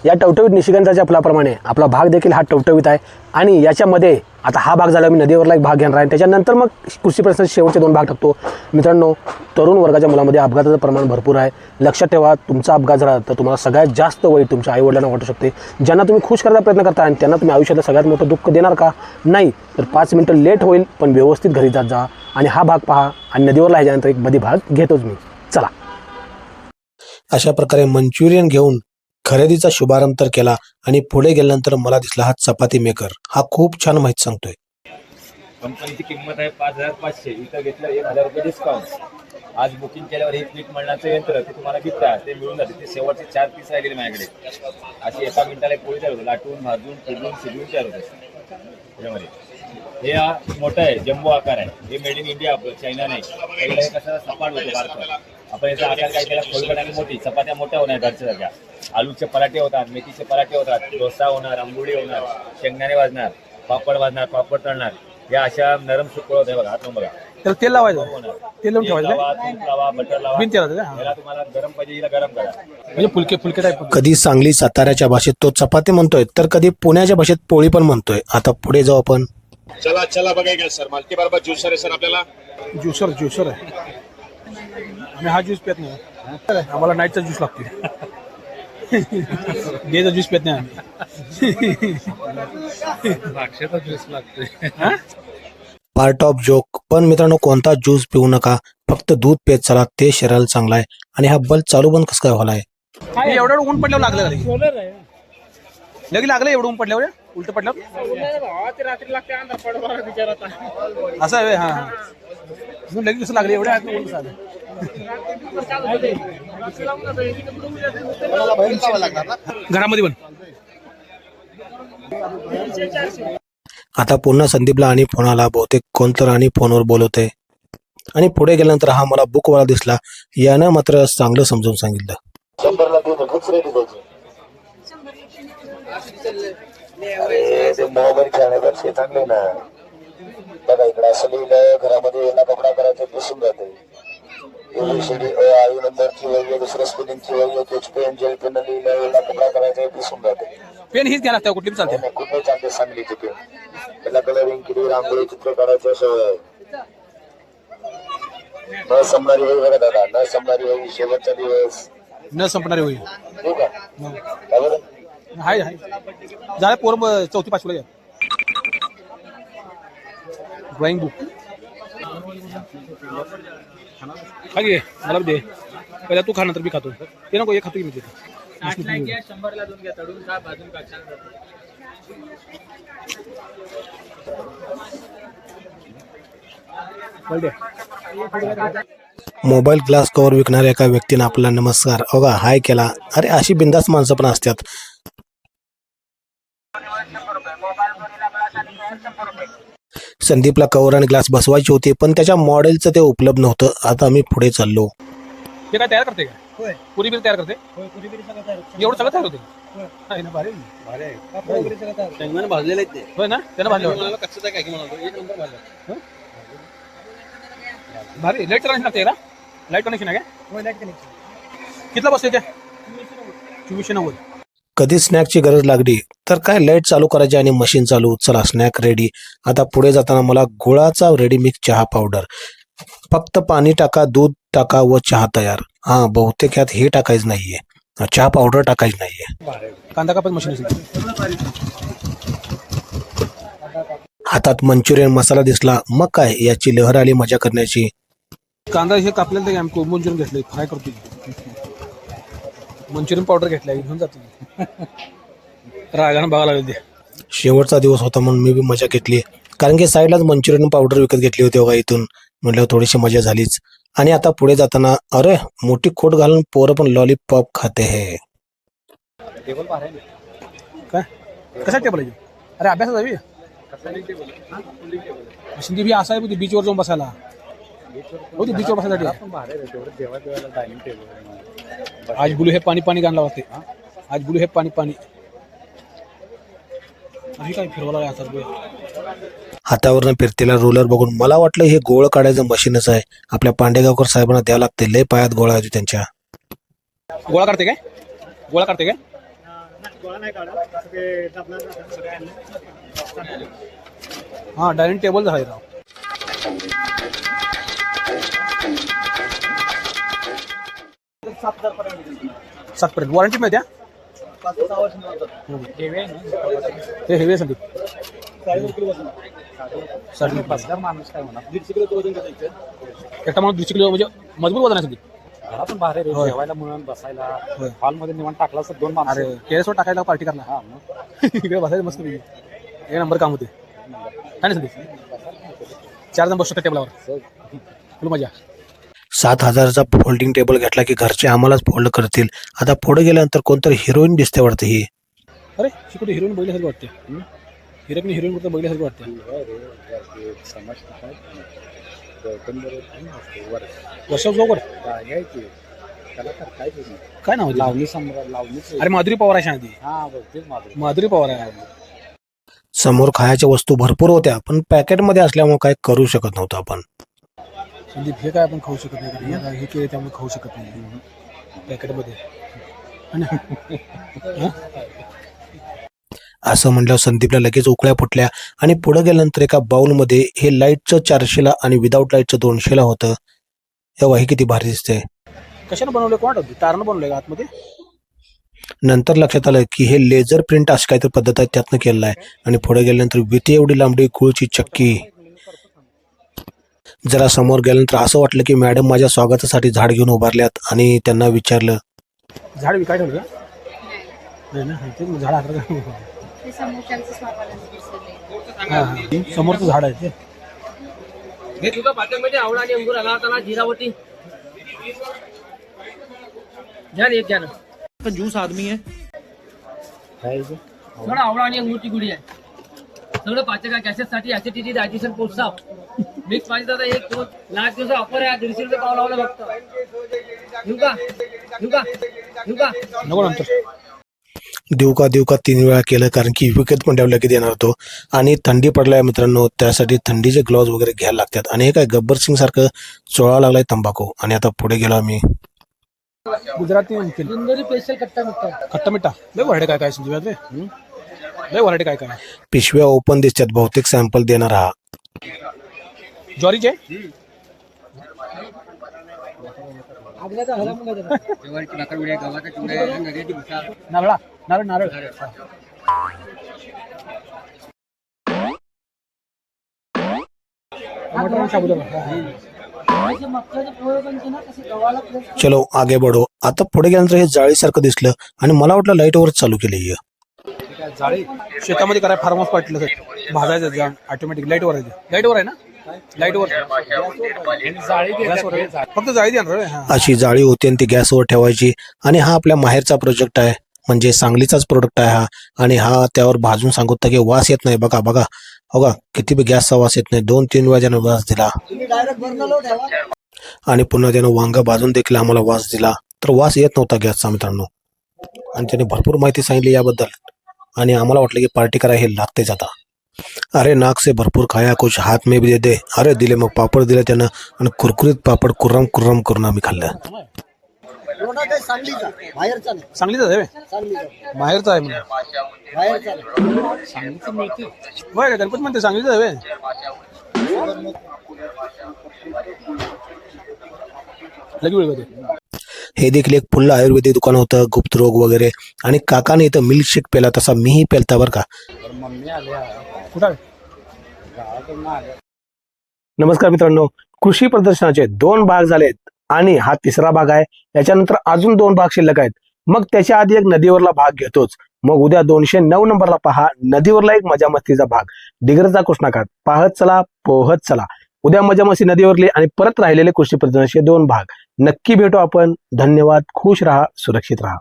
या टवटवीत निशिगंधाच्या फुलाप्रमाणे आपला भाग देखील हा टवटवीत आहे आणि याच्यामध्ये आता हा भाग झाला, मी नदीवरला एक भाग घेणार आहे, त्याच्यानंतर मग कृषी प्रश्नाचे शेवटचे 2 भाग टाकतो. मित्रांनो, तरुण वर्गाच्या मुलामध्ये अपघाताचं प्रमाण भरपूर आहे. लक्षात ठेवा, तुमचा अपघात झाला तर तुम्हाला सगळ्यात जास्त वाईट तुमच्या आईवडिलांना वाटू शकते. ज्यांना तुम्ही खुश करायचा प्रयत्न करता आणि त्यांना तुम्ही आयुष्यातलं सगळ्यात मोठं दुःख देणार का? नाही. तर 5 मिनिटं लेट होईल, पण व्यवस्थित घरी जात जा आणि हा भाग पहा. आणि नदीवरला ह्याच्यानंतर एक मध्ये भाग घेतोच मी. चला. अशा प्रकारे मंचुरियन घेऊन खरेदीचा शुभारंभ तर केला आणि पुढे गेल्यानंतर मला दिसला हा चपाती मेकर. हा खूप छान माहिती सांगतोय. कंपनीची किंमत आहे 5,500. इथं घेतलं 1,000 रुपये डिस्काउंट. आज बुकिंग केल्यावर हे पीठ मळण्याचं यंत्र ते तुम्हाला गिफ्ट ते मिळून जाते. ते शेवटचे 4 पीस राहिलेले माझ्याकडे. अशी एका मिनिटाला एक पोळी तयार होते, लाटून भाजून फिरून शिजवून तयार होते त्याच्यामध्ये. हे मोठं आहे, जम्बो आकार आहे. हे मेड इन इंडिया, आपलं चायना नाही. पहिलं हे कसं सपाट होतं बारकं. आपण याचा आकार काय केला, खोलगट आणि मोठी. चपात्या मोठ्या होणार घरच्या सारख्या. आलूचे पराठे होतात, मेथीचे पराठे होतात, डोसा होणार, आंबोळी होणार, शेंगदाणे भाजणार, पापड भाजणार, पापड तळणार. या अशा नरम सुकळ होत आहे बघा. हात बघा, त्याला तेल लावायचं, तेल लावून लावा, ठेवायचं, तूप लावा, बटर लावा. बिन तेलाचं का? याला तुम्हाला गरम पाहिजे, हिला गरम करा. म्हणजे फुलके फुलके टाईप. कधी सांगली साताऱ्याच्या भाषेत तो चपाती म्हणतोय, तर कधी पुण्याच्या भाषेत पोळी पण म्हणतोय. आता पुढे जाऊ आपण. चला चला बघायला सर, मल्टीपर्पज ज्यूसर आहे सर आपल्याला. ज्युसर आहे. आम्ही हा ज्यूस पित नाही, आम्हाला नाईटचा ज्यूस लागतो. डेचा ज्यूस पित नाही आम्ही. द्राक्षाचा ज्यूस लागतोय. Part of joke. पण मित्रांनो, कोणता ज्यूस पिऊ नका, फक्त दूध पेत चला, ते शरीराला चांगला आहे. आणि हा बल्ब चालू बंद कसं काय व्हायलाय? एवढं ऊन पडल्यावर लागलं लगे लागलं, एवढं ऊन पडल्यावर उलट पडल्यावर असं आहे. हा लगेच कसं लागलं एवढ्या ऊन कसं आलं? घरामध्ये पण. आता पुन्हा संदीपला आणि फोन आला. बहुतेक कोणतर आणि फोनवर बोलवते. आणि पुढे गेल्यानंतर हा मला बुकवाला दिसला. यानं मात्र चांगलं समजून सांगितलं. चांगले ना बघा, इकडे असं लिहिलं, घरामध्ये येणं कपडा करायचं दिसून जाते. आई नंबरची वय, दुसरं स्पेलिंगची वय, पेन जेल पेन लिहिलं, येणं कपडा करायचं दिसून जाते. पेन हीच घ्या लागतं, कुठली चालते. कुठे चालते सांगलीची पेन. त्याला कलरिंग केली, रांगोळी चित्र काढायचं सवय आहे. न संपणारी होई बघा दादा, न संपणारी होई, शेवटचा दिवस न संपणारी होईल. ठीक आहे. हाय झालं पोर 4थी 5वीला घ्या. ड्रॉइंग बुक हा घे, मला दे. पहिला तू खा, नंतर मी खातो. ते नको, एक खातो की मी देतो. 100ला 2 घ्या, तळून खा, भाजून खा, छान जातं. मोबाईल ग्लास कव्हर विकणाऱ्या एका व्यक्तीने आपला नमस्कार अगा हाय केला. अरे अशी बिंदास माणसं पण असतात. संदीपला कव्हर आणि ग्लास बसवायची होती, पण त्याच्या मॉडेलचं ते उपलब्ध नव्हतं. आता आम्ही पुढे चाललो. हे काय तयार करते का? पुरी बिरी तयार करते. एवढं सगळं तयार होते. भाजलेलं ते होय ना, त्यानं भाजलं कच्चं काय की म्हणतो, एक नंबर भाजलं. भारी. लाईट कनेक्शन लागते का? लाईट कनेक्शन आहे का? कितला बसते त्या? 2490. कधी स्नॅकची गरज लागली तर काय लाईट चालू करायची आणि मशीन चालू. चला स्नॅक रेडी. आता पुढे जाताना मला गुळाचा रेडी मिक्स चहा पावडर. फक्त पाणी टाका, दूध टाका व चहा तयार. हा, बहुतेक यात हे टाकायचं नाहीये, चहा पावडर टाकायची नाहीये. कांदा कापत मशीन. हातात मंचुरियन मसाला दिसला. मग काय, याची लहर आली मजा करण्याची. कांदा हे कापलेलं ते आम्ही मंचुरियन घेतलंय, फ्राय करतो. मंचुरियन पावडर घेतलाय, घेऊन जातो. रागानं बघायला लागले ते. शेवटचा दिवस होता म्हणून मी बी मजा घेतली, कारण की साईडलाच मंचुरियन पावडर विकत घेतली होती बघा इथून. म्हटलं थोडीशी मजा झालीच. आणि आता पुढे जाताना अरे मोठी खोट घालून पोरं पण लॉलीपॉप खाते हे. काय कसा टेबल आहे? अरे अभ्यासात जावी संदीप, असा आहे बीचवर जाऊन बसायला. बीचवर बसायसाठी आज बुलू हे पाणी पाणी गाणला वाटते. आज बुलू हे पाणी पाणी काय फिरवायला हातावरनं फिरतेला रोलर बघून मला वाटलं हे गोळ काढायचं मशीनच आहे. आपल्या पांडेगावकर साहेबांना द्यावं लागते. लय पायात गोळा आहे त्यांच्या. गोळा करते काय? गोळा करते काय? हां डायनिंग टेबल आहे राव. सातपर्यंत वॉरंटी माहिती आहे ते हेवी आहे संदीप. एकटा माणूस 150 किलो म्हणजे मजबूत वजन आहे संदीप. घरातून बाहेर जेवायला म्हणून बसायला हॉलमध्ये निवांत टाकला असं 2 माणसं. अरे टेरेसवर टाकायला पार्टी करणार. हा मग इकडे बसायचं मस्त पैकी. एक नंबर काम होते काय नाही संदीप. 4 जण बसू शकतात टेबलावर. फुल मजा. 7,000चा फोल्डिंग टेबल घेतला की घरचे आम्हालाच फोल्ड करतील. आता पुढे गेल्यानंतर कोणतरी हिरोईन दिसते वाटतं ही. अरे शिकुटे हिरोईन बघल्यासारखं वाटते. हिरोईन हिरोईन कुठं बघल्यासारखं वाटते. वर्षा जोगर काय नाव आहे? लावणी सम्राट लावणी. अरे माधुरी पवार आहे शांती. हा बघतेच माधुरी. माधुरी पवार आहे. समोर खायच्या वस्तू भरपूर होत्या पण पॅकेटमध्ये असल्यामुळे काय करू शकत नव्हतं आपण. संदीप हे काय आपण खाऊ शकत नाही कधी. आता हे केले त्यामुळे खाऊ शकत नाही पॅकेटमध्ये. असं म्हटल्यावर संदीपला लगेच उकळ्या फुटल्या आणि पुढे गेल्यानंतर एका बाउलमध्ये हे लाईटचं 400ला आणि विदाऊट लाईटचं 200ला होतं. हे किती भारी दिसते. कशाने बनवलं कोण होती? तारनं बनवलंय का आतमध्ये? नंतर लक्षात आलं की हे लेझर प्रिंट अशी काहीतरी पद्धत आहे त्यातनं केलेलं आहे. आणि पुढे गेल्यानंतर विटी एवढी लांबडी गुळची चक्की. जरा समोर गेल्यानंतर असं वाटलं की मॅडम माझ्या स्वागतासाठी झाड घेऊन उभारल्यात आणि त्यांना विचारलं झाड विकाय ठेवलं का? नाही ना ते झाड हातात समोरचं झाड आहे ते. हे तुझा पाट्यामध्ये आवळा आणि अंगूर आला होता ना जिरावटी. ध्यान एक घ्या ना. कंजूस आदमी है. थोडा आवळा आणि अंगूरची गुढी आहे. सगळं पाचका कॅसेटसाठी ऍसिडिटी डायजेशन पोचसा मिक्स पाहिजे दादा. एक 2 लाख दिवसा ऑफर आहे. 150 रुपये पाव लावलं फक्त. घेऊ का घेऊ का घेऊ का नको नंतर देऊ का 3 वेळा केलं कारण की विकत म्हटल्यावर लगेच येणार होतो. आणि थंडी पडलाय मित्रांनो त्यासाठी थंडीचे ग्लोव्ज वगैरे घ्यायला लागतात. आणि हे काय गब्बर सिंग सारखं चोळा लागलाय तंबाखू. आणि आता पुढे गेलो आम्ही. गुजराती इंदोरी स्पेशल कट्टा मिळतो. खट्टा मिठा लय व्हरायटी काय काय संजीव रे. लय व्हरायटी काय काय. पिशव्या ओपन दिसतात. बहुतेक सॅम्पल देणार हा. ज्वारीचे नारळा नारळ नारळ टमाटर साबुदाणा. चलो आगे बढो. आता पुढे गेल्यानंतर हे जाळीसारखं दिसलं आणि मला वाटलं लाईटवरच चालू केली. जाळी शेतामध्ये करायला फार मस्त वाटलं सर. भाजायचं जाण ऑटोमॅटिक लाईटवर आहे. लाईटवर आहे ना. लाईटवर फक्त जाळी देणार. अशी जाळी होती आणि ती गॅसवर ठेवायची. आणि हा आपल्या माहेरचा प्रोजेक्ट आहे म्हणजे सांगलीचाच प्रोडक्ट आहे हा. आणि हा त्यावर भाजून सांगतो की वास येत नाही. बघा बघा हो का किती बी गॅसचा वास येत नाही. 2-3 वेळा त्यानं वास दिला आणि पुन्हा त्यानं वांग भाजून देखील आम्हाला वास दिला. तर वास येत नव्हता गॅसचा मित्रांनो. आणि त्याने भरपूर माहिती सांगितली याबद्दल. आणि आम्हाला वाटलं की पार्टी करायला हे लागतेच आता. अरे नाक से भरपूर खाया कुछ हात में भी दे दे. अरे दिले मग पापड दिले त्यानं आणि कुरकुरीत पापड कुर्रम कुर्रम करून आम्ही खाल्लं. सांगलीचा आहे बाहेरचा आहे म्हणजे होय का गणपती म्हणते सांगलीचा आहे. लगी वेळ होते. हे देखील एक फुल्ल आयुर्वेदिक दुकान होतं. गुप्त रोग वगैरे. आणि काकाने इथं मिल्कशेक पेला तसा मीही पेलता बरं का. कुठं नमस्कार मित्रांनो. कृषी प्रदर्शनाचे 2 भाग झालेत आणि हा 3रा भाग आहे. याच्यानंतर अजून 2 भाग शिल्लक आहेत. मग त्याच्या आधी एक नदीवरला भाग घेतोच. मग उद्या 209 नंबरला पहा नदीवरला एक मजा मस्तीचा भाग. डिग्रजचा कृष्णाकाठ पाहत चला पोहत चला. उद्या मजा मस्ती नदीवरले आणि परत राहिलेले कृषी प्रदर्शनाचे 2 भाग. नक्की भेटू आपण. धन्यवाद. खुश राहा सुरक्षित राहा.